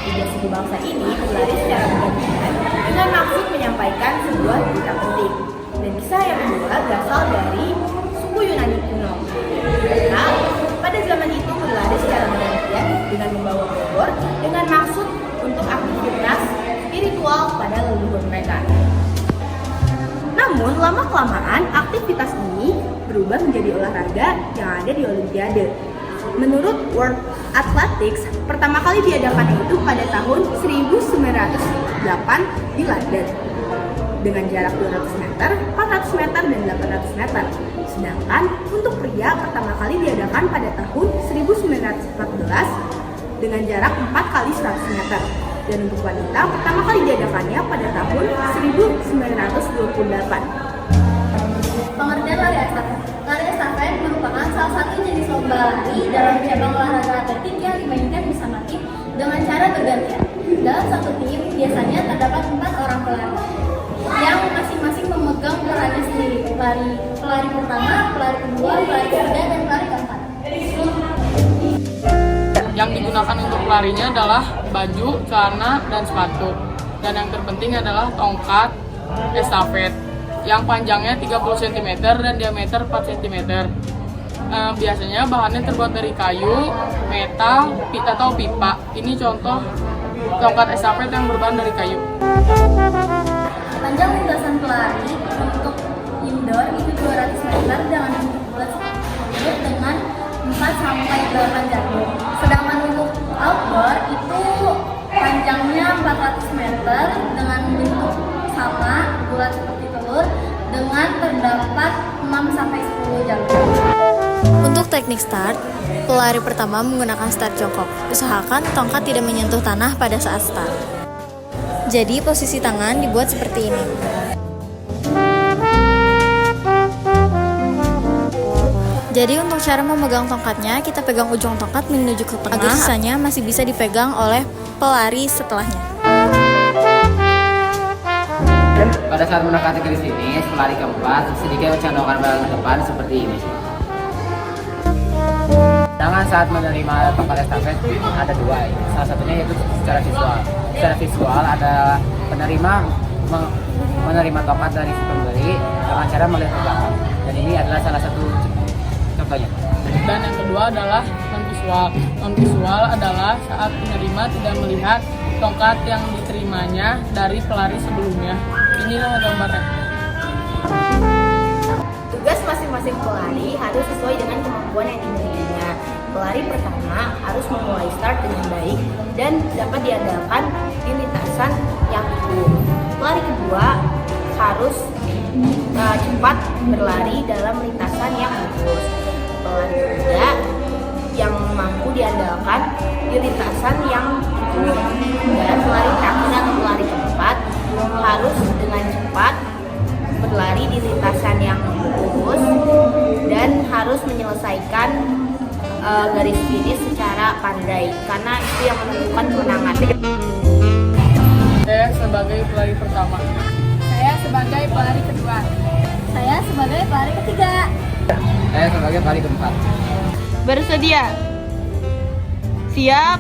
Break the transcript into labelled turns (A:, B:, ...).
A: Tiga suku bangsa ini berlari secara bergantian dengan maksud menyampaikan sebuah berita penting. Dan kisah yang kedua berasal dari suku Yunani kuno. Mereka pada zaman itu berlari secara bergantian dengan membawa obor dengan maksud untuk aktivitas spiritual pada leluhur mereka. Namun lama-kelamaan aktivitas ini berubah menjadi olahraga yang ada di Olimpiade. Menurut World Athletics, pertama kali diadakan itu pada tahun 1908 di London dengan jarak 200 meter, 400 meter, dan 800 meter. Sedangkan untuk pria pertama kali diadakan pada tahun 1914 dengan jarak 4 kali 100 meter. Dan untuk wanita pertama kali diadakannya pada tahun 1928.
B: Pengertian lari estafet. Lari estafet merupakan salah satu jenis lomba lari dalam cabang olahraga atletik yang dimainkan bersama tim dengan cara bergantian. Dalam satu tim biasanya terdapat 4 orang pelari yang masing-masing memegang perannya sendiri. Pelari pertama, pelari kedua, pelari ketiga, dan pelari keempat.
C: Yang digunakan untuk pelarinya adalah baju, celana, dan sepatu. Dan yang terpenting adalah tongkat estafet yang panjangnya 30 cm dan diameter 4 cm. Biasanya bahannya terbuat dari kayu, metal, atau pipa. Ini contoh tongkat estafet yang berbahan dari kayu.
B: Panjang lintasan pelari untuk indoor itu 200 meter dengan bulat dengan 4 sampai 8 jatuh. Sedangkan untuk outdoor itu panjangnya 400 meter dengan bentuk sama, bulat seperti telur dengan terdapat 6 sampai 10 jatuh.
D: Untuk teknik start, pelari pertama menggunakan start jongkok. Usahakan tongkat tidak menyentuh tanah pada saat start. Jadi posisi tangan dibuat seperti ini. Jadi untuk cara memegang tongkatnya, kita pegang ujung tongkat menuju ke tengah, agar sisanya masih bisa dipegang oleh pelari setelahnya.
E: Pada saat mendekati garis finish, pelari keempat sedikit mencondongkan badan ke depan seperti ini. Sedangkan saat menerima tongkat estafet ada dua, salah satunya yaitu secara visual. Secara visual ada penerima menerima tongkat dari si pemberi dengan cara melihat ke belakang. Dan ini adalah salah satu contohnya.
C: Dan yang kedua adalah non-visual. Non-visual adalah saat penerima tidak melihat tongkat yang diterimanya dari pelari sebelumnya. Inilah gambarnya.
A: Tugas masing-masing pelari harus sesuai dengan kemampuan yang dimilikinya. Pelari pertama harus memulai start dengan baik dan dapat diandalkan di lintasan yang teguh. Pelari kedua harus cepat berlari dalam lintasan yang lurus. Pelari ketiga yang mampu diandalkan di lintasan yang teguh. Dan pelari terakhir atau pelari keempat harus dengan cepat berlari di lintasan yang lurus dan harus menyelesaikan garis finish secara pandai karena itu yang menentukan kemenangan.
C: Saya sebagai pelari pertama.
B: Saya sebagai pelari kedua. Saya sebagai pelari ketiga.
E: Saya sebagai pelari keempat.
A: Bersedia? Siap?